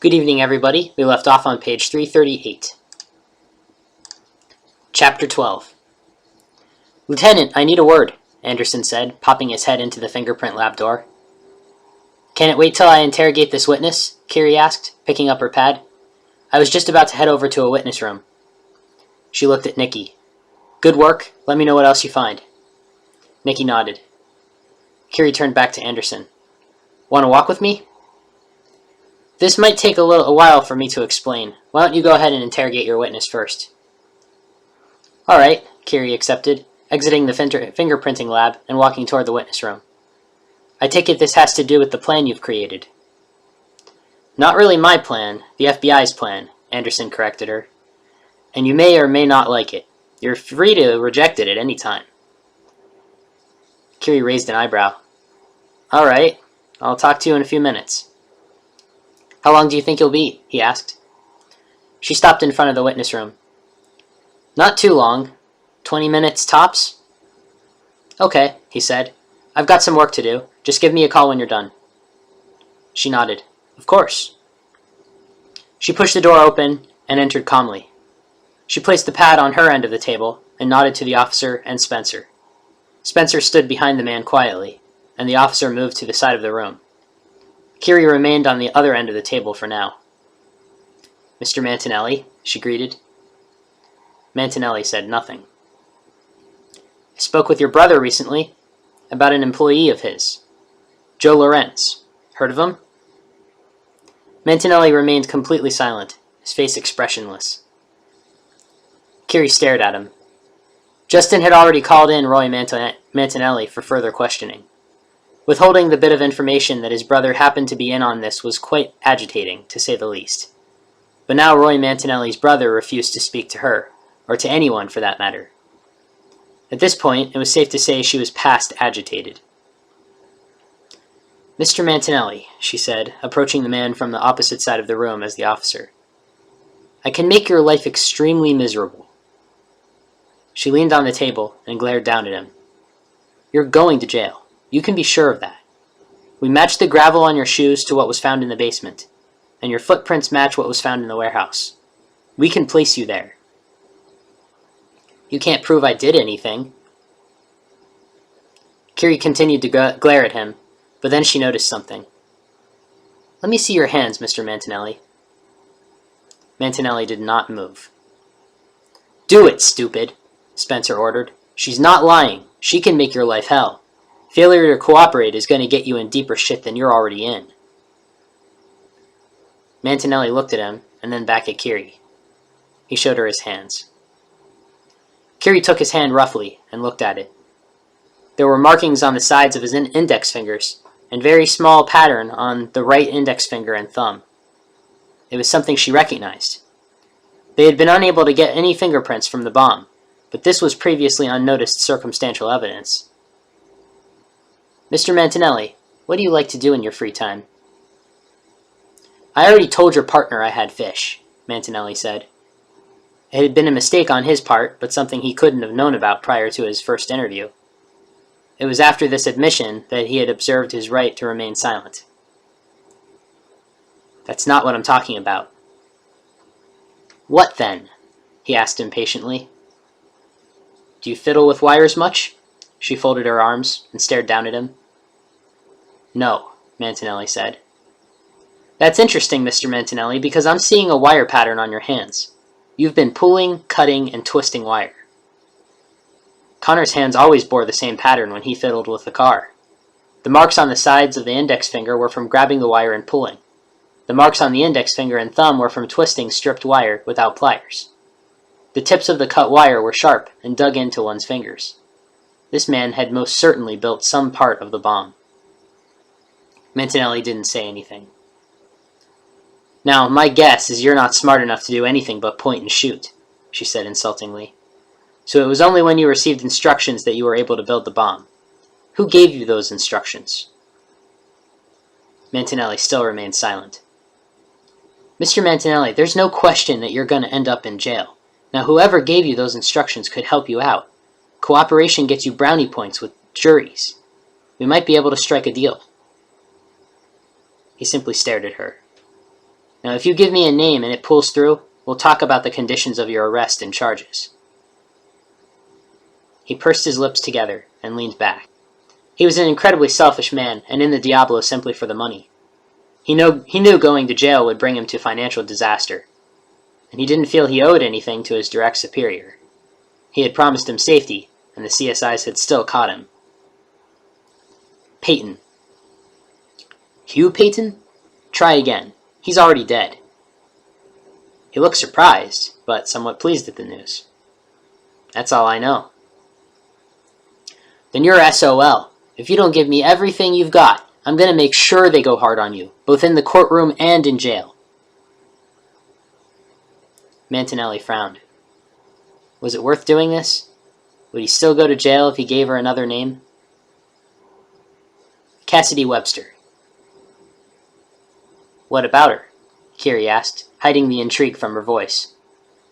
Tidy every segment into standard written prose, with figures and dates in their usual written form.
Good evening, everybody. We left off on page 338. Chapter 12. Lieutenant, I need a word, Anderson said, popping his head into the fingerprint lab door. Can it wait till I interrogate this witness? Kerry asked, picking up her pad. I was just about to head over to a witness room. She looked at Nikki. Good work. Let me know what else you find. Nikki nodded. Kerry turned back to Anderson. Want to walk with me? This might take a while for me to explain. Why don't you go ahead and interrogate your witness first? All right, Kerry accepted, exiting the fingerprinting lab and walking toward the witness room. I take it this has to do with the plan you've created. Not really my plan, the FBI's plan, Anderson corrected her. And you may or may not like it. You're free to reject it at any time. Kerry raised an eyebrow. All right, I'll talk to you in a few minutes. How long do you think you'll be? He asked. She stopped in front of the witness room. Not too long. 20 minutes tops? Okay, he said. I've got some work to do. Just give me a call when you're done. She nodded. Of course. She pushed the door open and entered calmly. She placed the pad on her end of the table and nodded to the officer and Spencer. Spencer stood behind the man quietly, and the officer moved to the side of the room. Kerry remained on the other end of the table for now. Mr. Mantinelli, she greeted. Mantinelli said nothing. I spoke with your brother recently about an employee of his, Joe Lorenz. Heard of him? Mantinelli remained completely silent, his face expressionless. Kerry stared at him. Justin had already called in Roy Mantinelli for further questioning. Withholding the bit of information that his brother happened to be in on this was quite agitating, to say the least. But now Roy Mantinelli's brother refused to speak to her, or to anyone for that matter. At this point, it was safe to say she was past agitated. Mr. Mantinelli, she said, approaching the man from the opposite side of the room as the officer. I can make your life extremely miserable. She leaned on the table and glared down at him. You're going to jail. You can be sure of that. We matched the gravel on your shoes to what was found in the basement, and your footprints match what was found in the warehouse. We can place you there. You can't prove I did anything. Kerry continued to glare at him, but then she noticed something. Let me see your hands, Mr. Mantinelli. Mantinelli did not move. Do it, stupid, Spencer ordered. She's not lying. She can make your life hell. Failure to cooperate is going to get you in deeper shit than you're already in. Mantinelli looked at him, and then back at Kerry. He showed her his hands. Kerry took his hand roughly and looked at it. There were markings on the sides of his index fingers, and very small pattern on the right index finger and thumb. It was something she recognized. They had been unable to get any fingerprints from the bomb, but this was previously unnoticed circumstantial evidence. Mr. Mantinelli, what do you like to do in your free time? I already told your partner I had fish, Mantinelli said. It had been a mistake on his part, but something he couldn't have known about prior to his first interview. It was after this admission that he had observed his right to remain silent. That's not what I'm talking about. What then? He asked impatiently. Do you fiddle with wires much? She folded her arms and stared down at him. No, Mantinelli said. That's interesting, Mr. Mantinelli, because I'm seeing a wire pattern on your hands. You've been pulling, cutting, and twisting wire. Connor's hands always bore the same pattern when he fiddled with the car. The marks on the sides of the index finger were from grabbing the wire and pulling. The marks on the index finger and thumb were from twisting stripped wire without pliers. The tips of the cut wire were sharp and dug into one's fingers. This man had most certainly built some part of the bomb. Mantinelli didn't say anything. Now, my guess is you're not smart enough to do anything but point and shoot, she said insultingly. So it was only when you received instructions that you were able to build the bomb. Who gave you those instructions? Mantinelli still remained silent. Mr. Mantinelli, there's no question that you're going to end up in jail. Now, whoever gave you those instructions could help you out. Cooperation gets you brownie points with juries. We might be able to strike a deal. He simply stared at her. Now, if you give me a name and it pulls through, we'll talk about the conditions of your arrest and charges." He pursed his lips together and leaned back. He was an incredibly selfish man, and in the Diablo simply for the money. He knew going to jail would bring him to financial disaster, and he didn't feel he owed anything to his direct superior. He had promised him safety, and the CSIs had still caught him. Peyton. Hugh Peyton? Try again. He's already dead. He looked surprised, but somewhat pleased at the news. That's all I know. Then you're SOL. If you don't give me everything you've got, I'm going to make sure they go hard on you, both in the courtroom and in jail. Mantinelli frowned. Was it worth doing this? Would he still go to jail if he gave her another name? Cassidy Webster. What about her? Kerry asked, hiding the intrigue from her voice.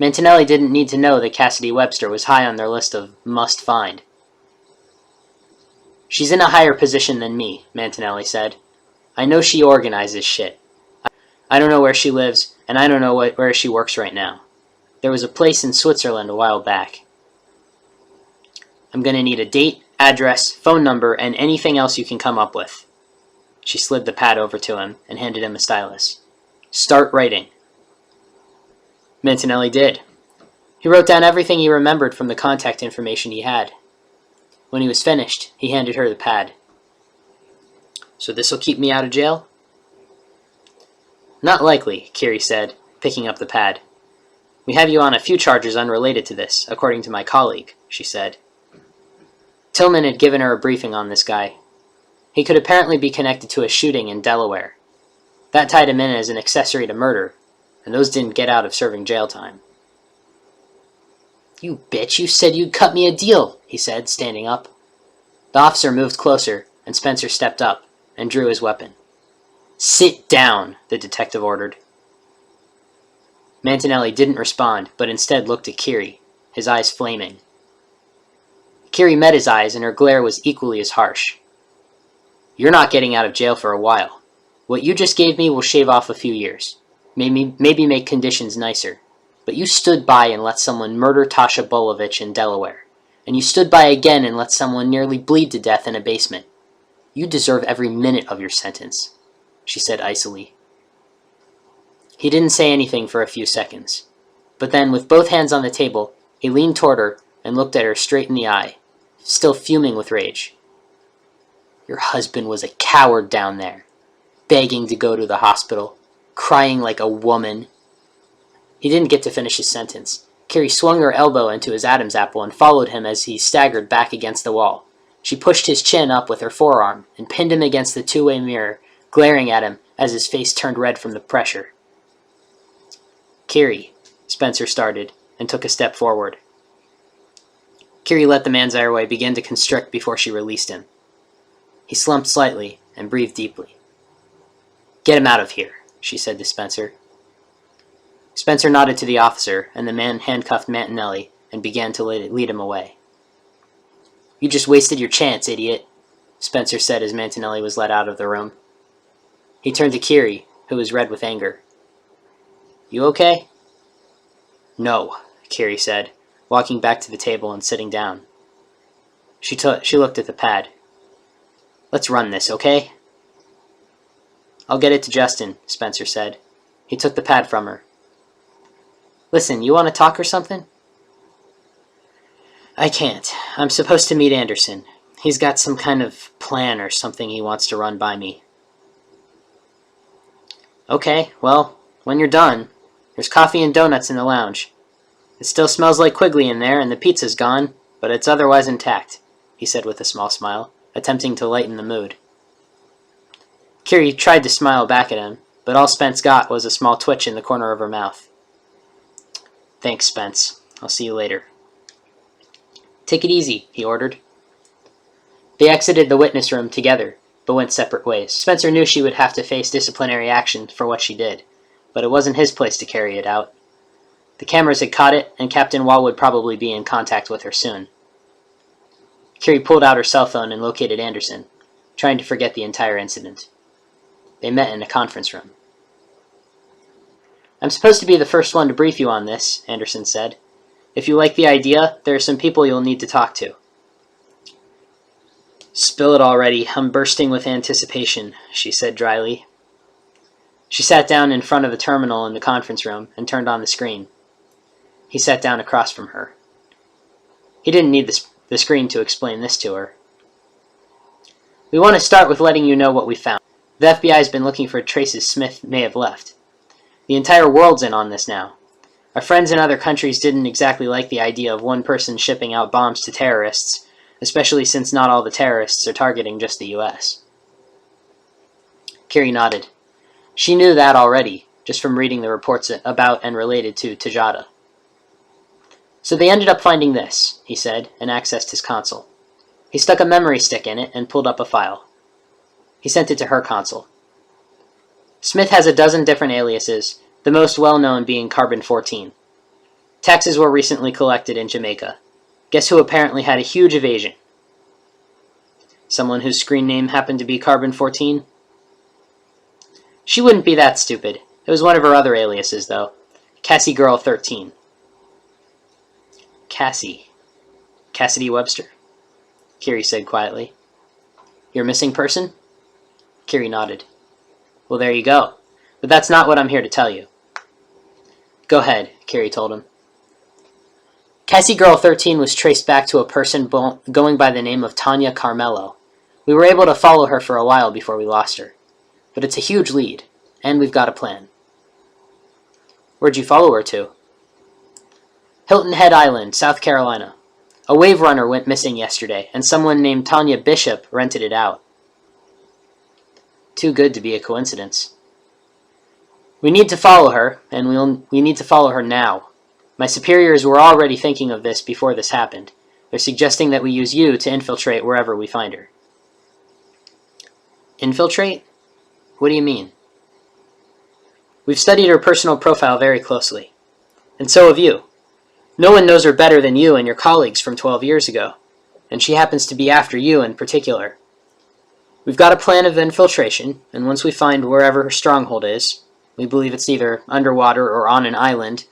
Mantinelli didn't need to know that Cassidy Webster was high on their list of must find. She's in a higher position than me, Mantinelli said. I know she organizes shit. I don't know where she lives, and I don't know where she works right now. There was a place in Switzerland a while back. I'm going to need a date, address, phone number, and anything else you can come up with. She slid the pad over to him and handed him a stylus. Start writing. Mantinelli did. He wrote down everything he remembered from the contact information he had. When he was finished, he handed her the pad. So this'll keep me out of jail? Not likely, Kerry said, picking up the pad. We have you on a few charges unrelated to this, according to my colleague, she said. Tillman had given her a briefing on this guy. He could apparently be connected to a shooting in Delaware. That tied him in as an accessory to murder, and those didn't get out of serving jail time. You bitch, you said you'd cut me a deal, he said, standing up. The officer moved closer, and Spencer stepped up and drew his weapon. Sit down, the detective ordered. Mantinelli didn't respond, but instead looked at Kerry, his eyes flaming. Kerry met his eyes, and her glare was equally as harsh. You're not getting out of jail for a while. What you just gave me will shave off a few years. Maybe make conditions nicer. But you stood by and let someone murder Tasha Bolovich in Delaware. And you stood by again and let someone nearly bleed to death in a basement. You deserve every minute of your sentence, she said icily. He didn't say anything for a few seconds. But then, with both hands on the table, he leaned toward her and looked at her straight in the eye, still fuming with rage. Your husband was a coward down there, begging to go to the hospital, crying like a woman. He didn't get to finish his sentence. Kerry swung her elbow into his Adam's apple and followed him as he staggered back against the wall. She pushed his chin up with her forearm and pinned him against the two-way mirror, glaring at him as his face turned red from the pressure. Kerry, Spencer started, and took a step forward. Kerry let the man's airway begin to constrict before she released him. He slumped slightly and breathed deeply. Get him out of here, she said to Spencer. Spencer nodded to the officer, and the man handcuffed Mantinelli and began to lead him away. You just wasted your chance, idiot, Spencer said as Mantinelli was led out of the room. He turned to Kerry, who was red with anger. You okay? No, Kerry said, walking back to the table and sitting down. She looked at the pad. Let's run this, okay? I'll get it to Justin, Spencer said. He took the pad from her. Listen, you want to talk or something? I can't. I'm supposed to meet Anderson. He's got some kind of plan or something he wants to run by me. Okay, well, when you're done, there's coffee and donuts in the lounge. It still smells like Quigley in there, and the pizza's gone, but it's otherwise intact, he said with a small smile, attempting to lighten the mood. Kerry tried to smile back at him, but all Spence got was a small twitch in the corner of her mouth. Thanks, Spence. I'll see you later. Take it easy, he ordered. They exited the witness room together, but went separate ways. Spencer knew she would have to face disciplinary action for what she did, but it wasn't his place to carry it out. The cameras had caught it, and Captain Wall would probably be in contact with her soon. Kerry pulled out her cell phone and located Anderson, trying to forget the entire incident. They met in a conference room. I'm supposed to be the first one to brief you on this, Anderson said. If you like the idea, there are some people you'll need to talk to. Spill it already. I'm bursting with anticipation, she said dryly. She sat down in front of the terminal in the conference room and turned on the screen. He sat down across from her. He didn't need the screen to explain this to her. We want to start with letting you know what we found. The FBI's been looking for traces Smith may have left. The entire world's in on this now. Our friends in other countries didn't exactly like the idea of one person shipping out bombs to terrorists, especially since not all the terrorists are targeting just the US. Kerry nodded. She knew that already, just from reading the reports about and related to Tajada. So they ended up finding this, he said, and accessed his console. He stuck a memory stick in it and pulled up a file. He sent it to her console. Smith has a dozen different aliases, the most well-known being Carbon-14. Taxes were recently collected in Jamaica. Guess who apparently had a huge evasion? Someone whose screen name happened to be Carbon-14? She wouldn't be that stupid. It was one of her other aliases, though. Cassie Girl 13. Cassie. Cassidy Webster? Kerry said quietly. Your missing person? Kerry nodded. Well, there you go. But that's not what I'm here to tell you. Go ahead, Kerry told him. Cassie Girl 13 was traced back to a person going by the name of Tanya Carmelo. We were able to follow her for a while before we lost her. But it's a huge lead, and we've got a plan. Where'd you follow her to? Hilton Head Island, South Carolina. A wave runner went missing yesterday, and someone named Tanya Bishop rented it out. Too good to be a coincidence. We need to follow her, and we need to follow her now. My superiors were already thinking of this before this happened. They're suggesting that we use you to infiltrate wherever we find her. Infiltrate? What do you mean? We've studied her personal profile very closely. And so have you. No one knows her better than you and your colleagues from 12 years ago, and she happens to be after you in particular. We've got a plan of infiltration, and once we find wherever her stronghold is, we believe it's either underwater or on an island,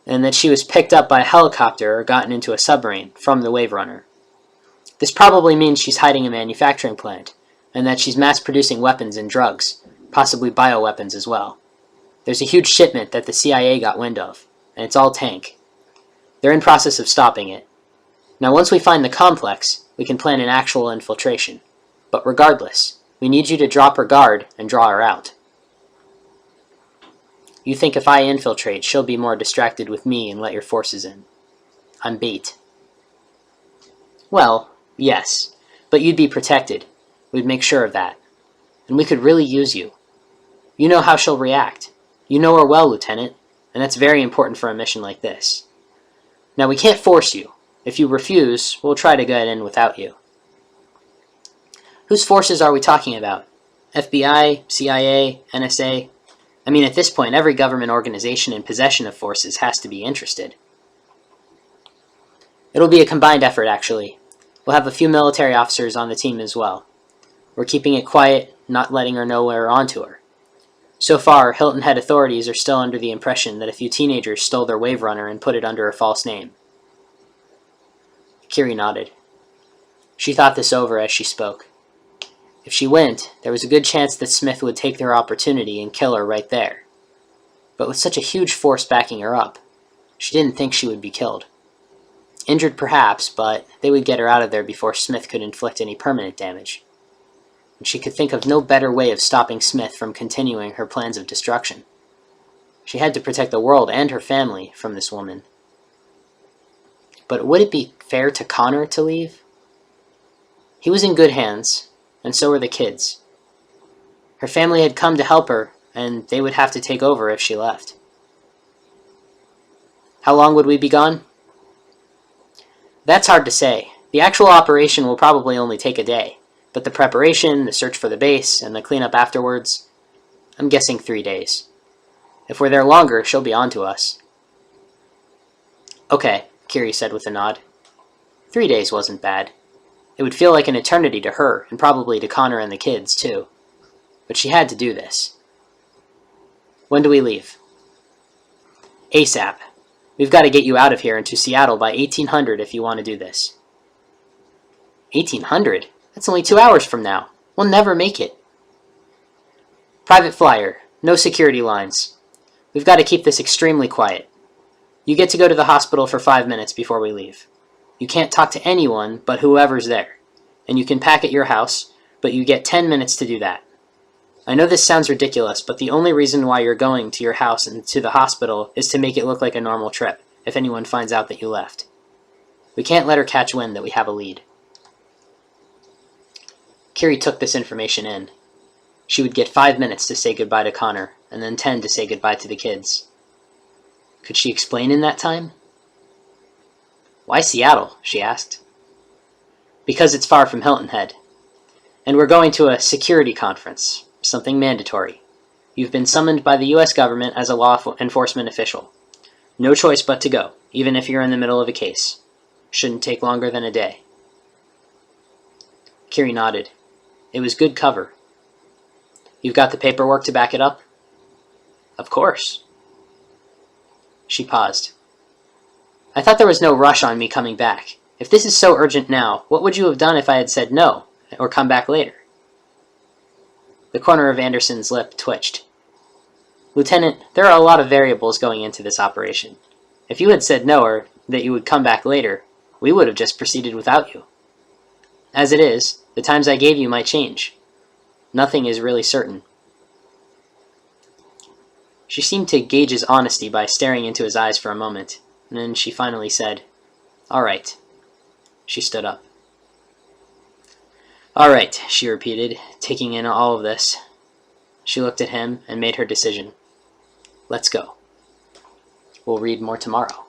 and that she was picked up by a helicopter or gotten into a submarine from the Wave Runner. This probably means she's hiding a manufacturing plant, and that she's mass-producing weapons and drugs, possibly bioweapons as well. There's a huge shipment that the CIA got wind of, and it's all tank. They're in process of stopping it. Now once we find the complex, we can plan an actual infiltration. But regardless, we need you to drop her guard and draw her out. You think if I infiltrate, she'll be more distracted with me and let your forces in. I'm bait. Well, yes, but you'd be protected. We'd make sure of that. And we could really use you. You know how she'll react. You know her well, Lieutenant, and that's very important for a mission like this. Now, we can't force you. If you refuse, we'll try to get in without you. Whose forces are we talking about? FBI, CIA, NSA? I mean, at this point, every government organization in possession of forces has to be interested. It'll be a combined effort, actually. We'll have a few military officers on the team as well. We're keeping it quiet, not letting her know we're onto her. So far, Hilton Head authorities are still under the impression that a few teenagers stole their Wave Runner and put it under a false name. Kerry nodded. She thought this over as she spoke. If she went, there was a good chance that Smith would take their opportunity and kill her right there. But with such a huge force backing her up, she didn't think she would be killed. Injured perhaps, but they would get her out of there before Smith could inflict any permanent damage. And she could think of no better way of stopping Smith from continuing her plans of destruction. She had to protect the world and her family from this woman. But would it be fair to Connor to leave? He was in good hands, and so were the kids. Her family had come to help her, and they would have to take over if she left. How long would we be gone? That's hard to say. The actual operation will probably only take a day. But the preparation, the search for the base, and the cleanup afterwards, I'm guessing 3 days. If we're there longer, she'll be on to us. Okay, Kerry said with a nod. 3 days wasn't bad. It would feel like an eternity to her, and probably to Connor and the kids, too. But she had to do this. When do we leave? ASAP. We've got to get you out of here and to Seattle by 1800 if you want to do this. 1800? That's only 2 hours from now. We'll never make it. Private flyer. No security lines. We've got to keep this extremely quiet. You get to go to the hospital for 5 minutes before we leave. You can't talk to anyone but whoever's there. And you can pack at your house, but you get 10 minutes to do that. I know this sounds ridiculous, but the only reason why you're going to your house and to the hospital is to make it look like a normal trip, if anyone finds out that you left. We can't let her catch wind that we have a lead. Kerry took this information in. She would get 5 minutes to say goodbye to Connor, and then 10 to say goodbye to the kids. Could she explain in that time? Why Seattle? She asked. Because it's far from Hilton Head. And we're going to a security conference, something mandatory. You've been summoned by the US government as a law enforcement official. No choice but to go, even if you're in the middle of a case. Shouldn't take longer than a day. Kerry nodded. It was good cover. You've got the paperwork to back it up? Of course. She paused. I thought there was no rush on me coming back. If this is so urgent now, what would you have done if I had said no, or come back later? The corner of Anderson's lip twitched. Lieutenant, there are a lot of variables going into this operation. If you had said no, or that you would come back later, we would have just proceeded without you. As it is, the times I gave you might change. Nothing is really certain. She seemed to gauge his honesty by staring into his eyes for a moment, and then she finally said, All right. She stood up. All right, she repeated, taking in all of this. She looked at him and made her decision. Let's go. We'll read more tomorrow.